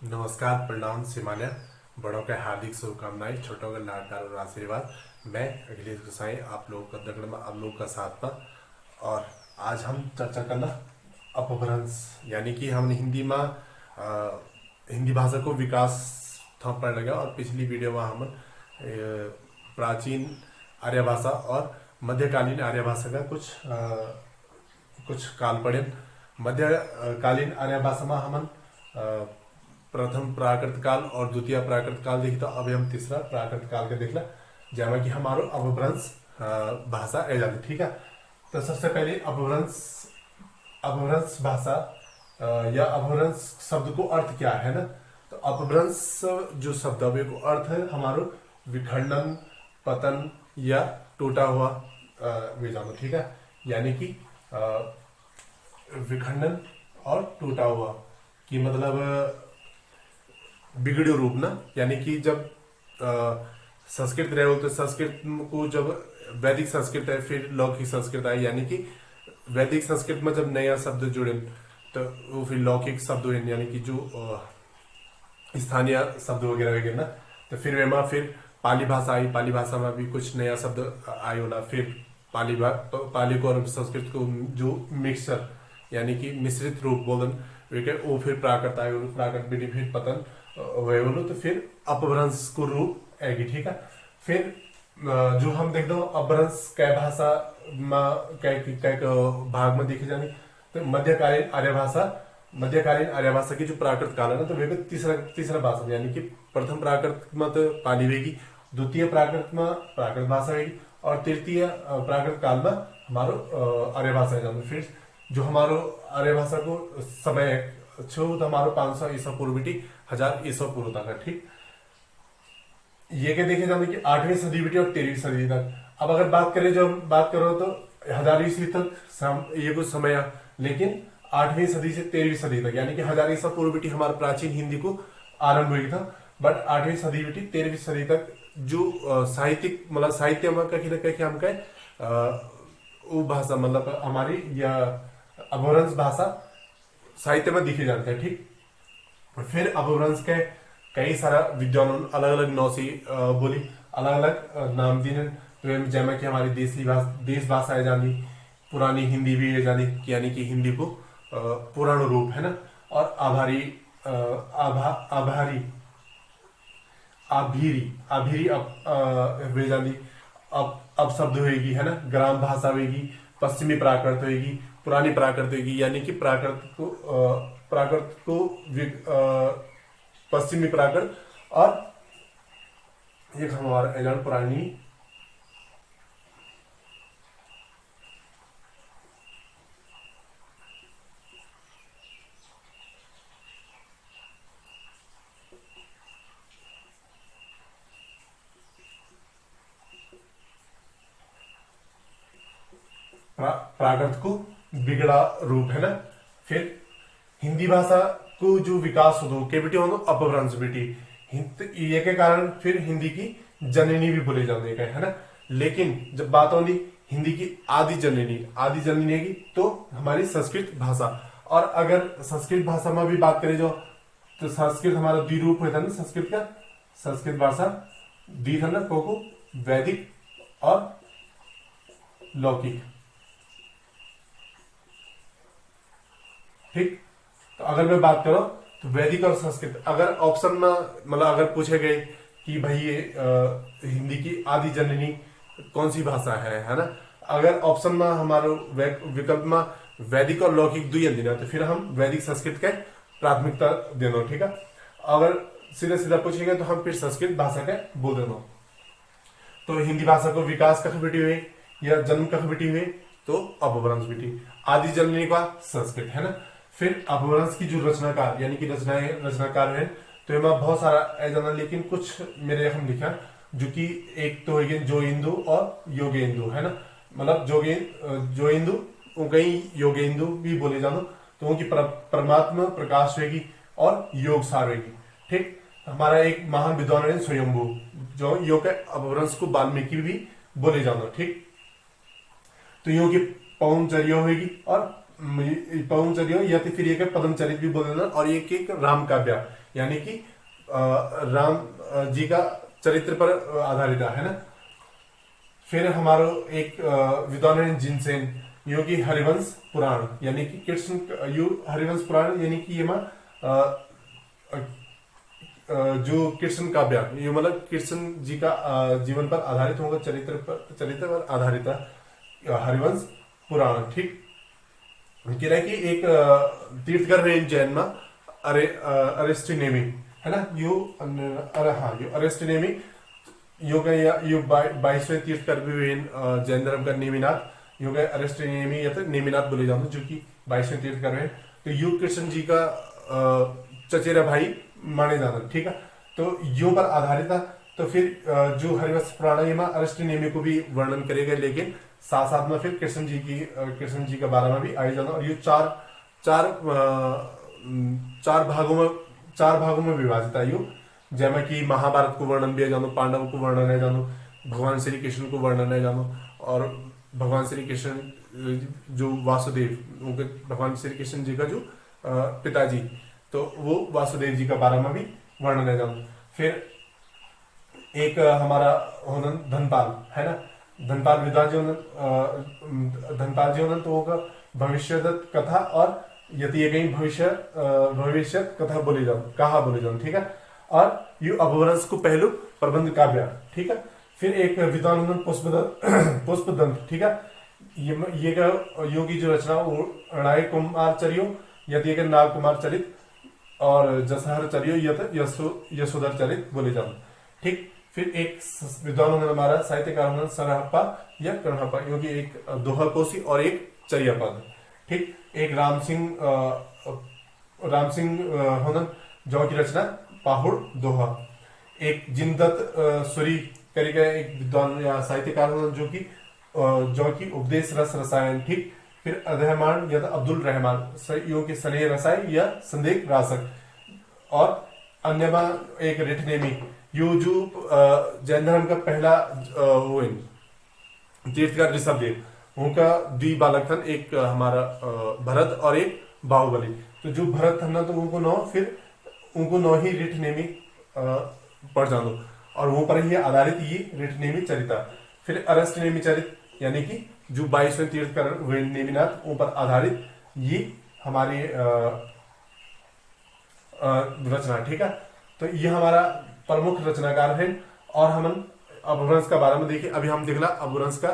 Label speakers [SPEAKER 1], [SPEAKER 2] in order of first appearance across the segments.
[SPEAKER 1] नमस्कार, प्रणाम, सिमान्या। बड़ों के हार्दिक शुभकामनाएं, छोटों का लाड प्यार और आशीर्वाद। मैं अखिलेश गोसाई आप लोगों का दगड़ में आप लोगों का साथ पर। और आज हम चर्चा करना अपभ्रंश यानी कि हम हिंदी में हिंदी भाषा को विकास था पढ़ लगा। और पिछली वीडियो में हम प्राचीन आर्य भाषा और मध्यकालीन आर्य भाषा का कुछ काल पढ़े। मध्यकालीन आर्य भाषा में हम प्रथम प्राकृत काल और द्वितीय प्राकृत काल देखी। तो अभी हम तीसरा प्राकृत काल के देखला जैमा कि हमारो अपभ्रंश भाषा आ जाती। ठीक है, तो सबसे पहले अपभ्रंश भाषा या अपभ्रंश शब्द को अर्थ क्या है ना। तो अपभ्रंश जो शब्द है को अर्थ है हमारो विखंडन, पतन या टूटा हुआ वे जानो। ठीक है, यानी कि विखंडन और टूटा हुआ कि मतलब बिगड़े रूप ना। यानी कि जब संस्कृत रहे हो तो संस्कृत को जब वैदिक संस्कृत है फिर लौकिक संस्कृत आई। यानी कि वैदिक संस्कृत में जब नया शब्द जुड़े तो वो फिर लौकिक शब्द हुए, यानी कि जो स्थानीय शब्द वगैरह वगैरह ना। तो फिर वे फिर पाली भाषा आई। पाली भाषा में भी कुछ नया शब्द आए होला। फिर पाली को और संस्कृत को जो मिक्सर यानी कि मिश्रित रूप बोलन वो फिर प्राकृत आए। प्राकृत भी फिर पतन वे बोलो तो फिर अपभ्रंश को रूप आएगी। ठीक है, फिर जो हम देखते हो अपभ्रंश कै भाषा में कै भाग में देखे जाने। तो मध्यकालीन आर्य भाषा की जो प्राकृत काल है ना, तो वे तीसरा भाषा यानी कि प्रथम प्राकृत में तो पाली होगी, द्वितीय प्राकृत में प्राकृत भाषा होगी और तृतीय प्राकृत काल में हमारो आर्य भाषा है। फिर जो हमारो आर्य भाषा को समय छो तो हमारो 500 ईसा पूर्व बेटी 1000 ईसा पूर्व तक है। ठीक, ये के देखे जाने की 8वीं सदी बेटी और 13वीं सदी तक। अब अगर बात करो तो 1000 ईस्वी तक ये कुछ समय है, लेकिन 8वीं सदी से 13वीं सदी तक यानी कि 1000 ईसा पूर्व बेटी हमारे प्राचीन हिंदी को आरंभ हुई था। बट 8वीं सदी बेटी 13वीं सदी तक जो साहित्यिक मतलब साहित्य में कहीं ना कहीं हम वो भाषा मतलब हमारी या अपभ्रंश भाषा साहित्य में दिखे जाते हैं। ठीक, फिर अपभ्रंश के कई सारा विद्वानों अलग अलग नौसी बोली अलग अलग नाम दिए। तो जैसे कि हमारी देश भाषा है जानी, पुरानी हिंदी भी है जानी यानी कि हिंदी को पुराण रूप है ना। और आभीरी वे जानी अब शब्द होगी है ना। ग्राम भाषा होगी, पश्चिमी प्राकृत होगी, पुरानी प्राकृत होगी यानी कि प्राकृत को पश्चिमी प्राकृत और एक हमारा एजान पुरानी प्राकृत को बिगड़ा रूप है ना। फिर हिंदी भाषा को जो विकास हो के बेटी हो अपभ्रंश बेटी ये के कारण फिर हिंदी की जननी भी बोले जाते है ना। लेकिन जब बात होती हिंदी की आदि जननी है तो हमारी संस्कृत भाषा। और अगर संस्कृत भाषा में भी बात करें जो तो संस्कृत हमारा द्विरूप होता है ना। संस्कृत भाषा द्वि था ना को वैदिक और लौकिक। ठीक, तो अगर मैं बात करूं तो वैदिक और संस्कृत अगर ऑप्शन में मतलब अगर पूछे गए कि भाई ये हिंदी की आदि जननी कौन सी भाषा है ना। अगर ऑप्शन में हमारे विकल्प में वैदिक और लौकिक दुई देना तो फिर हम वैदिक संस्कृत के प्राथमिकता देना। ठीक है, अगर सीधा पूछेगा तो हम फिर संस्कृत भाषा के बोल देना। तो हिंदी भाषा को विकास कख बेटी हुई या जन्म कख बेटी हुई तो अपभ्रंश बेटी। आदि जननी का संस्कृत है ना। फिर अपभ्रंश की जो रचनाकार यानी कि रचनाकार है तो इनमें बहुत सारा ऐसा, लेकिन कुछ मेरे हम लिखा जो कि एक तो जो इंदु और योगेंदु है ना। मतलब जो इंदु कहीं योगेंदु भी बोले जानो तो उनकी परमात्मा प्रकाश होगी और योग सार होगी। ठीक, हमारा एक महान विद्वान है स्वयंभू जो योग के अपभ्रंश को वाल्मीकि भी बोले जानो। ठीक, तो योग की पौन चर्या होगी और पवनचर्यो या तो फिर एक पद्मचरित भी बोल देना, और एक एक राम काव्य यानी कि राम जी का चरित्र पर आधारित है ना। फिर हमारो एक विद्वान है जिनसेन, यो की हरिवंश पुराण यानी कि कृष्ण यू हरिवंश पुराण यानी कि ये जो कृष्ण काव्य ये मतलब कृष्ण जी का जीवन पर आधारित होगा, चरित्र पर आधारित है हरिवंश पुराण। ठीक कह रहा है कि एक तीर्थकर है जैन में अरेस्टिनेमी है ना, यो अरेस्टिनेमी योग यो 22वें तीर्थकर भी जैन धर्म का नेमिनाथ योग अरेस्टिनेमी या तो नेमिनाथ बोले जाते जो कि 22वें तीर्थकर है। तो यू कृष्ण जी का चचेरा भाई माने जाता। ठीक है, तो यो पर आधारित था। तो फिर जो हरिवंश पुराण में अरेस्टिनेमी को भी वर्णन करेगा, लेकिन साथ साथ में फिर कृष्ण जी के बारे में भी आई जाना। और ये चार भागों में विभाजित है यो, जैसे कि महाभारत को वर्णन भी जानो, पांडव को वर्णन है जानो, भगवान श्री कृष्ण को वर्णन है जानो, और भगवान श्री कृष्ण जो वासुदेव उनके भगवान श्री कृष्ण जी का जो पिताजी, तो वो वासुदेव जी का बारे में भी वर्णन है जानो। फिर एक हमारा धनपाल है ना, धनपाल विद्वान जी धनपाल जी तो वो भविष्यदत्त कथा और यदि ये कहीं भविष्य कथा बोली जाओ। ठीक है, और यू अपभ्रंश को पहलू प्रबंध काव्य। ठीक है, फिर एक विद्वान पुष्पदंत। ठीक है, ये योगी जो रचना वो रणय कुमार चरियो यदि एक नाग कुमार चरित और जसहर चरियो या यशोधर चरित बोले जाओ। ठीक, फिर एक विद्वान हमारा साहित्यकार सरहप्पा या करणहप्पा, क्योंकि एक दोहा कोशी और एक चरिया पद। ठीक, एक राम सिंह होनन जो की रचना पाहुड़ दोहा। एक जिनदत्त सुरी करेगा एक विद्वान या साहित्यकार जो की उपदेश रस रसायन। ठीक, फिर अधहमान या अब्दुल रहमान यो की स्नेह रसायन या संदेह रासक। और अन्य एक रिठनेमी यो जो जैन धर्म का पहला वो तीर्थकार ऋषभदेव उनका द्वि बालक था, एक हमारा भरत और एक बाहुबली। तो जो भरत था ना तो उनको नौ ही रिठनेमी पढ़ जानो, और वो पर ही आधारित ये रिठनेमी चरिता। फिर अरेस्टिनेमी चरित यानी कि जो 22वें तीर्थकर नेमिनाथ उन पर आधारित ये हमारी रचना। ठीक है, तो ये हमारा प्रमुख रचनाकार है। और हम अपभ्रंश का बारे में देखिए, अभी हम देखला अपभ्रंश का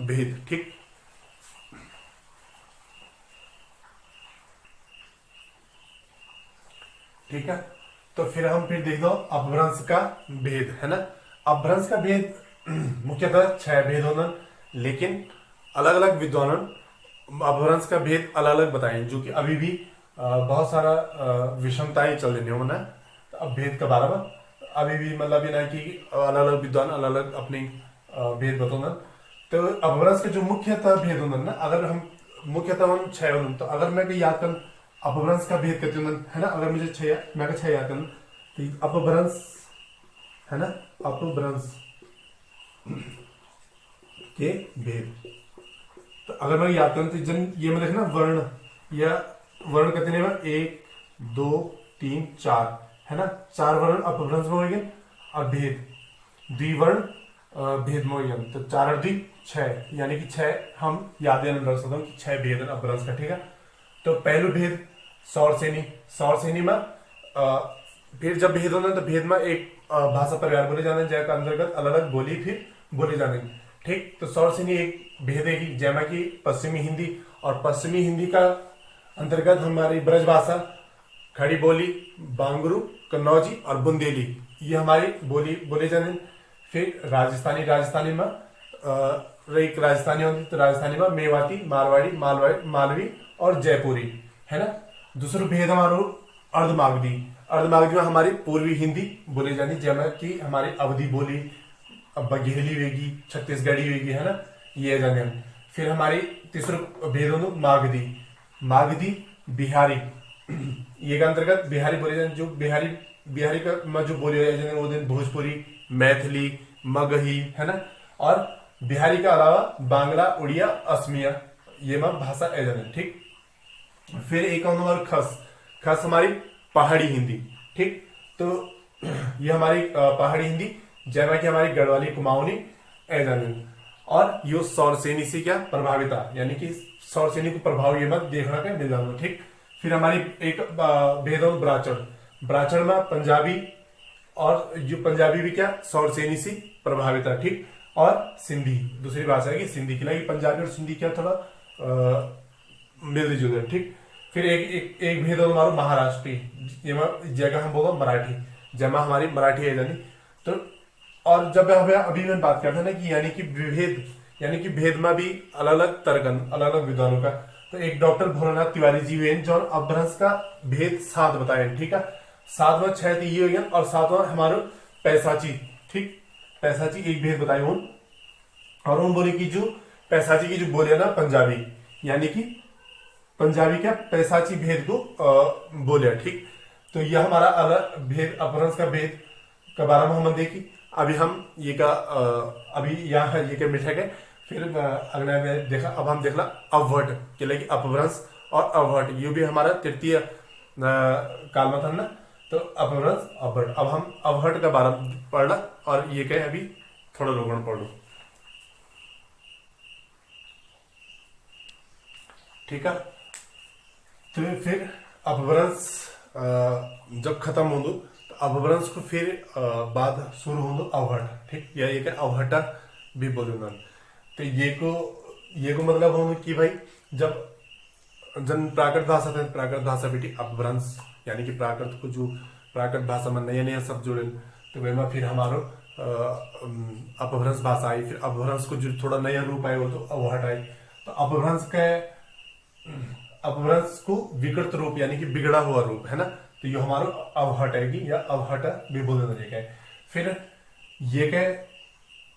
[SPEAKER 1] भेद। ठीक, ठीक है, तो फिर हम देख दो अपभ्रंश का भेद है ना। अपभ्रंश का भेद मुख्यतः 6 भेद होना, लेकिन अलग अलग विद्वान अपभ्रंश का भेद अलग अलग बताए, जो कि अभी भी बहुत सारा विषमताएं चल रही होना। तो अब भेद के बारे में अभी भी मतलब ये ना कि अलग अलग विद्वान अलग अलग अपनी भेद बताना। तो अपभ्रंश के जो मुख्यतः भेद होना ना, अगर हम मुख्यतः हम 6 होना, तो अगर मैं याद कर अपभ्रंश का भेद करते है ना, अगर मुझे 6 याद करना तो अपभ्रंश है ना, अपभ्रंश के भेद। तो अगर मैं याद करूं तो ये मैं देखना वर्ण कितने में 1 2 3 4 है ना, 4 वर्ण अपभ्रंश में हो गए, और भेद द्विवर्ण भेद में हो गए। तो 4 और 2 6 यानी कि 6 हम याद रख सकते कि 6 भेद अपभ्रंश का। ठीक है, तो पहलू भेद सौरसेनी में फिर जब भेद होना तो भेद में एक भाषा परिवार बोले जाने जैका अंतर्गत अलग अलग बोली फिर बोले जाने। ठीक, तो सौरसेनी एक भेद है कि जैमा की पश्चिमी हिंदी, और पश्चिमी हिंदी का अंतर्गत हमारी ब्रज भाषा, खड़ी बोली, बांगरू, कन्नौजी और बुंदेली, ये हमारी बोली बोले जाने। फिर राजस्थानी में एक राजस्थानी होती, तो राजस्थानी में मेवाती, मारवाड़ी, मालवी और जयपुरी है ना। दूसरा भेद हमारा अर्धमागधी में हमारी पूर्वी हिंदी बोली जाती, जैसे कि हमारी अवधी बोली, बघेली वेगी, छत्तीसगढ़ी वेगी है ना, ये जाने। फिर हमारी तीसरा भेद हो मागधी बिहारी, ये का अंतर्गत बिहारी बोले जाते, जो बिहारी का में जो बोली जाती वो दिन भोजपुरी, मैथिली, मगही है ना। और बिहारी का अलावा बांग्ला, उड़िया, असमिया ये भाषा ए जाने, ठीक। फिर एक हमारे खस, खस हमारी पहाड़ी हिंदी, ठीक। तो ये हमारी पहाड़ी हिंदी, जैमा की हमारी गढ़वाली कुमाऊनी ए जाने। और यो सौरसेनी से क्या प्रभावित है, यानी कि सौरसेनी को प्रभाव ये मत देखना का मिल जाना, ठीक। फिर हमारी एक भेदों ब्राचर, ब्राचर में पंजाबी, और जो पंजाबी भी क्या सौरसेनी से प्रभावित है, ठीक। और सिंधी दूसरी भाषा है कि सिंधी की लगी, पंजाबी और सिंधी क्या थोड़ा मिलते जुलते, ठीक। फिर एक भेद हमारा महाराष्ट्री, जगह हम बोलो मराठी, जमा हमारी मराठी है जानी। तो और जब हमें अभी मैं बात करते हैं ना कि यानी कि विभेद, यानी कि भेद में भी अलग अलग तरगन, अलग अलग विद्वानों का। तो एक डॉक्टर भोलानाथ तिवारी जी हुए जो अपभ्रंश का भेद 7 बताए, ठीक है। 7वां 6 तो ये हो, और 7वां हमारे पैसाची, ठीक। पैसाची एक भेद बताए उन, और उन बोले कि जो पैसाची की जो बोले ना पंजाबी, यानी कि पंजाबी क्या पैसाची भेद को बोले, ठीक। तो यह हमारा अलग भेद, अपभ्रंश का भेद के बारे में हम देखी। अभी हम ये का अभी यहाँ ये क्या मिठा गए। फिर अगला में देखा, अब हम देखला अवहट के लगी अपभ्रंश और अवहट, ये भी हमारा तृतीय काल में था ना। तो अपभ्रंश अवहट, अब हम अवहट का बारे में पढ़ना, और ये कहे अभी थोड़ा रोगण पढ़ लो, ठीक है। तो फिर अपभ्रंश जब खत्म हो दो, तो अपभ्रंश को फिर बाद शुरू हो दो अवहट, ठीक। या ये अवहटा भी बोलूंगा। तो ये को मतलब हो कि भाई जब जन प्राकृत भाषा थे, प्राकृत भाषा बेटी अपभ्रंश, यानी कि प्राकृत को जो प्राकृत भाषा में नया नया शब्द जोड़े, तो वे में फिर हमारो अपभ्रंश भाषा आई। फिर अपभ्रंश को जो थोड़ा नया रूप आया वो तो अवहट आई। तो अपभ्रंश को विकृत रूप, यानी कि बिगड़ा हुआ रूप है ना, तो ये हमारा अवहट है, या अवहट भी बोलना चाहिए। फिर ये कह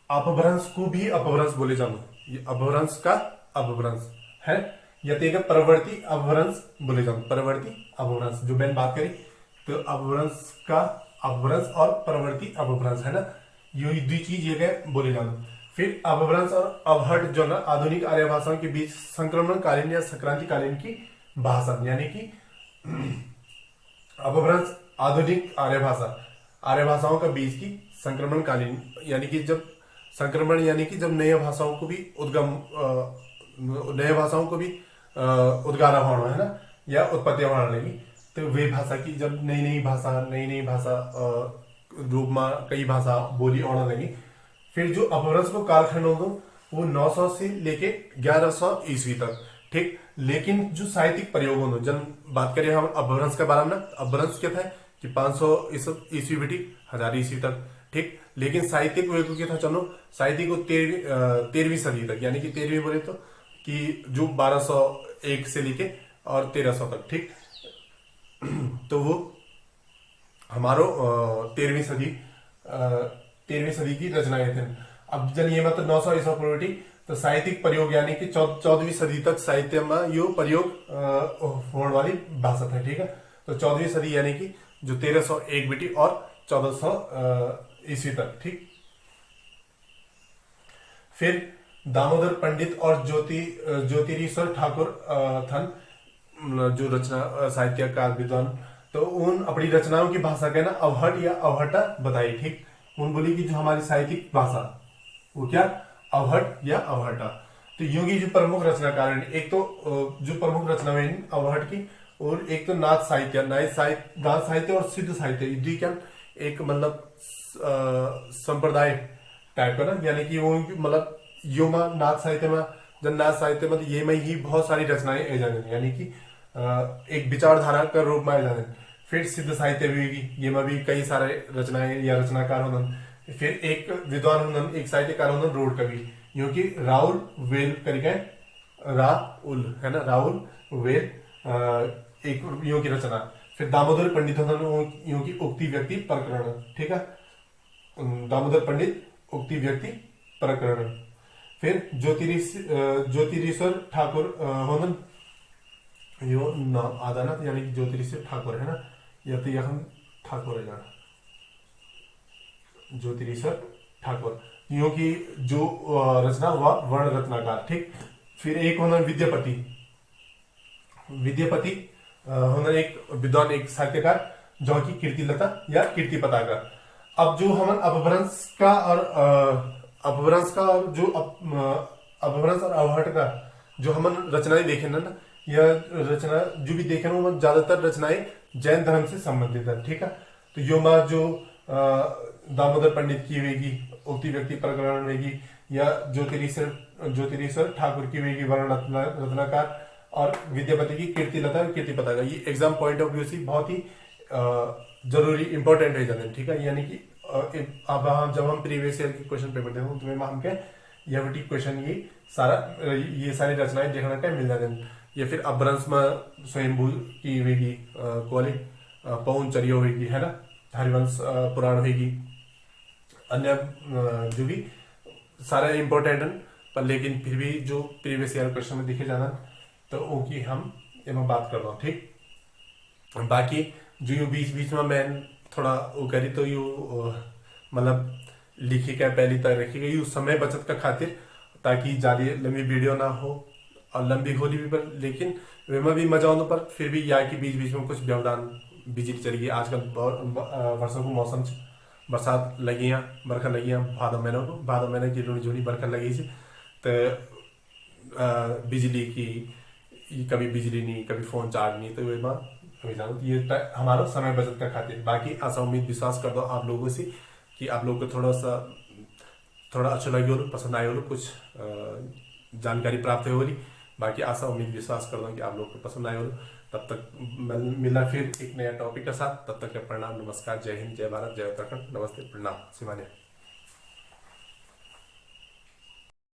[SPEAKER 1] अपभ्रंश को भी अपभ्रंश बोले जानो, ये अपभ्रंश का अपभ्रंश है, या तो परवर्ती अपभ्रंश बोले जानो, परवर्ती अपभ्रंश जो मैंने बात करी। तो अपभ्रंश का अपभ्रंश और परवर्ती अपभ्रंश है ना, ये दो चीज ये कह बोले जानो। फिर अपभ्रंश और अवहट जो ना आधुनिक आर्य भाषाओं के बीच संक्रमणकालीन या संक्रांतिकालीन की भाषा, यानी कि अपभ्रंश आधुनिक आर्य भाषाओं का बीच की संक्रमणकालीन, यानी कि जब संक्रमण, यानी कि जब नई भाषाओं को भी नए भाषाओं को भी उद्गारा होना है ना, या उत्पत्ति होना लगी। तो वे भाषा की जब नई नई भाषा रूप में कई भाषा बोली होने लगी। फिर जो अपभ्रंश को कालखंड हो वो 900 से लेके 1100 ईस्वी तक, ठीक। लेकिन जो साहित्यिक प्रयोग हो, जब बात करें हम अपभ्रंश के बारे में, अपभ्रंश क्या था कि 500 ईस्वी बेटी 1000 ईस्वी तक, ठीक। लेकिन साहित्यिक वे क्या था, चलो साहित्य को 13वीं सदी तक, यानी कि 13वीं बोले तो कि जो 1201 से लेके और 1300 तक, ठीक। तो वो हमारो 13वीं सदी की रचनाएं थे। अब जब ये मतलब 900 ईसा पूर्व, तो साहित्यिक प्रयोग, यानी कि 14वीं सदी तक साहित्य में यो प्रयोग होने वाली भाषा था, ठीक है। तो 14वीं सदी यानी कि जो 1301 बेटी और 1400 ईस्वी तक, ठीक। फिर दामोदर पंडित और ज्योतिरीश्वर ठाकुर थन जो रचना साहित्यकार विद्वान, तो उन अपनी रचनाओं की भाषा के ना अवहट या अवहटा बताई, ठीक। उन बोली कि जो हमारी साहित्यिक भाषा वो क्या अवहट या अवहटा। तो यूं की जो प्रमुख रचनाकार, एक तो जो प्रमुख रचना है अवहट की, और एक तो नाथ साहित्य और सिद्ध साहित्य, ये क्या एक मतलब संप्रदाय टाइप का ना, यानी कि वो मतलब यो में नाथ साहित्य में, जब नाथ साहित्य में ये में ही बहुत सारी रचनाएं आ जाने, यानी कि एक विचारधारा का रूप में आ जाने। फिर सिद्ध साहित्य भी होगी, ये में भी कई सारे रचनाएं या रचनाकार होना। फिर एक विद्वान होना, एक साहित्यकार होना रोड कवि, क्योंकि राहुल वेल करके राहुल है ना, राहुल वेल एक यूं की रचना। फिर दामोदर पंडित होना, यूं की उक्ति व्यक्ति प्रकरण, ठीक है। दामोदर पंडित उक्ति व्यक्ति प्रकरण। फिर ज्योतिरीश्वर ठाकुर होना, यो नाम आधा ना, यानी कि ज्योतिरीश्वर ठाकुर है ना, या तो यहाँ ठाकुर है जाना, ज्योतिरीश्वर ठाकुर, यूं की जो रचना हुआ वर्ण रत्नाकार, ठीक। फिर एक होना विद्यापति। विद्यापति होना एक विद्वान, एक साहित्यकार जो की कीर्तिलता या कीर्ति पताका। अब जो हम अपभ्रंश का और अपभ्रंश और अवहट का जो हम रचनाएं देखे ना, यह रचना जो भी देखे ना, वो ज्यादातर रचनाएं जैन धर्म से संबंधित है। ठीक है, तो यो बात जो दामोदर पंडित की होगी, उक्ति व्यक्ति प्रकरण होगी, या ज्योतिरीश्वर ठाकुर की होगी वर्ण रत्नाकार, और विद्यापति की कीर्तिलता और कीर्ति पताका। ये एग्जाम पॉइंट ऑफ व्यू से बहुत ही जरूरी इंपॉर्टेंट है जाने। ठीक है, यानी कि अब हम जब हम प्रीवियस ईयर के क्वेश्चन पेपर देखो तुम्हें हम क्या यह क्वेश्चन ये सारी रचनाएं देखने का मिल जाते हैं। या फिर अपभ्रंश में स्वयंभू की होगी, कोली पवन चरियो होगी, है ना, हरिवंश पुराण होगी, अन्य जो भी सारा इंपॉर्टेंट है, पर लेकिन फिर भी जो प्रीवियस ईयर क्वेश्चन में देखे जाना तो उनकी हम इसमें बात कर रहा हूँ। ठीक, बाकी जो यू बीच बीच में मैं थोड़ा वो करी तो यू मतलब लिखी क्या पहली तक रखी गई यू समय बचत का खातिर, ताकि ज्यादा लंबी वीडियो ना हो और लंबी होली भी, पर लेकिन वे भी मजा आने पर फिर भी यहाँ की बीच बीच में कुछ व्यवधान बिजली चली गई। आजकल वर्षों को मौसम बरसात लगी हैं, बरखा लगी हैं, भादो महीने की रुड़ी झुड़ी बरखा लगी थी, तो बिजली की कभी बिजली नहीं, कभी फोन चार्ज नहीं, तो ये हमारा समय बचत का खातिर। बाकी आशा उम्मीद विश्वास कर दो आप लोगों से कि आप लोग को थोड़ा अच्छा लगे हो, पसंद आए हो, कुछ जानकारी प्राप्त हो रही। बाकी आशा उम्मीद विश्वास कर दो कि आप लोग को पसंद आए हो। तब तक मिलना फिर एक नया टॉपिक के साथ, तब तक के प्रणाम, नमस्कार, जय हिंद, जय भारत, जय उत्तराखंड, नमस्ते, प्रणाम, शिवानी।